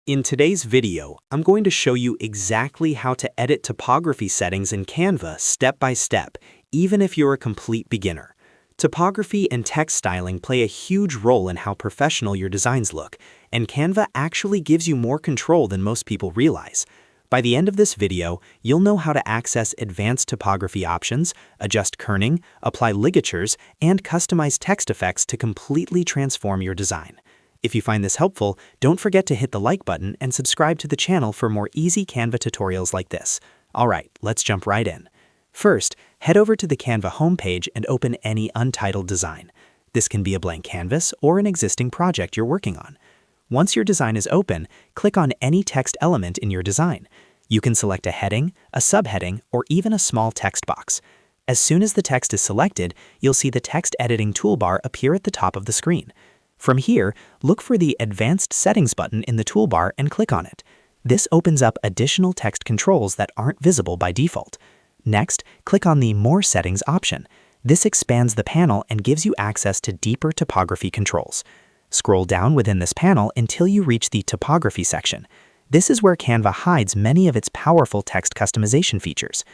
In today's video, I'm going to show you exactly how to edit typography settings in Canva step by step, even if you're a complete beginner. Typography and text styling play a huge role in how professional your designs look, and Canva actually gives you more control than most people realize. By the end of this video, you'll know how to access advanced typography options, adjust kerning, apply ligatures, and customize text effects to completely transform your design. If you find this helpful, don't forget to hit the like button and subscribe to the channel for more easy Canva tutorials like this. Alright, let's jump right in. First, head over to the Canva homepage and open any untitled design. This can be a blank canvas or an existing project you're working on. Once your design is open, click on any text element in your design. You can select a heading, a subheading, or even a small text box. As soon as the text is selected, you'll see the text editing toolbar appear at the top of the screen. From here, look for the Advanced Settings button in the toolbar and click on it. This opens up additional text controls that aren't visible by default. Next, click on the More Settings option. This expands the panel and gives you access to deeper typography controls. Scroll down within this panel until you reach the Typography section. This is where Canva hides many of its powerful text customization features.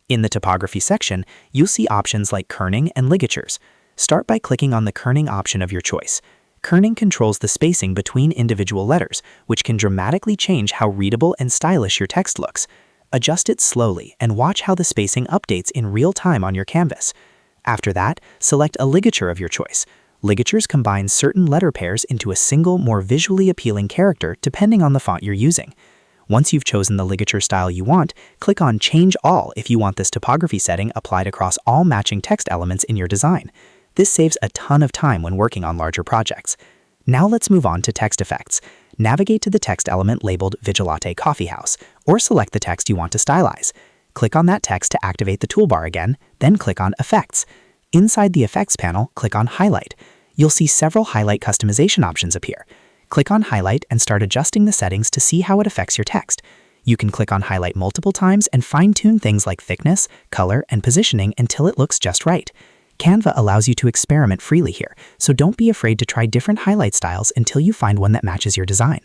In the Typography section, you'll see options like kerning and ligatures. Start by clicking on the kerning option of your choice. Kerning controls the spacing between individual letters, which can dramatically change how readable and stylish your text looks. Adjust it slowly and watch how the spacing updates in real time on your canvas. After that, select a ligature of your choice. Ligatures combine certain letter pairs into a single, more visually appealing character depending on the font you're using. Once you've chosen the ligature style you want, click on Change All if you want this typography setting applied across all matching text elements in your design. This saves a ton of time when working on larger projects. Now let's move on to text effects. Navigate to the text element labeled Vigilate Coffee House, or select the text you want to stylize. Click on that text to activate the toolbar again, then click on Effects. Inside the Effects panel, click on Highlight. You'll see several highlight customization options appear. Click on Highlight and start adjusting the settings to see how it affects your text. You can click on Highlight multiple times and fine-tune things like thickness, color, and positioning until it looks just right. Canva allows you to experiment freely here, so don't be afraid to try different highlight styles until you find one that matches your design.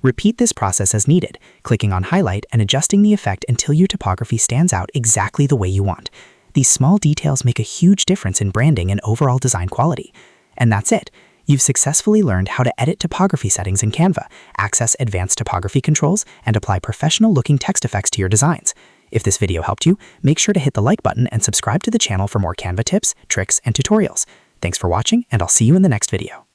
Repeat this process as needed, clicking on Highlight and adjusting the effect until your typography stands out exactly the way you want. These small details make a huge difference in branding and overall design quality. And that's it. You've successfully learned how to edit typography settings in Canva, access advanced typography controls, and apply professional-looking text effects to your designs. If this video helped you, make sure to hit the like button and subscribe to the channel for more Canva tips, tricks, and tutorials. Thanks for watching, and I'll see you in the next video.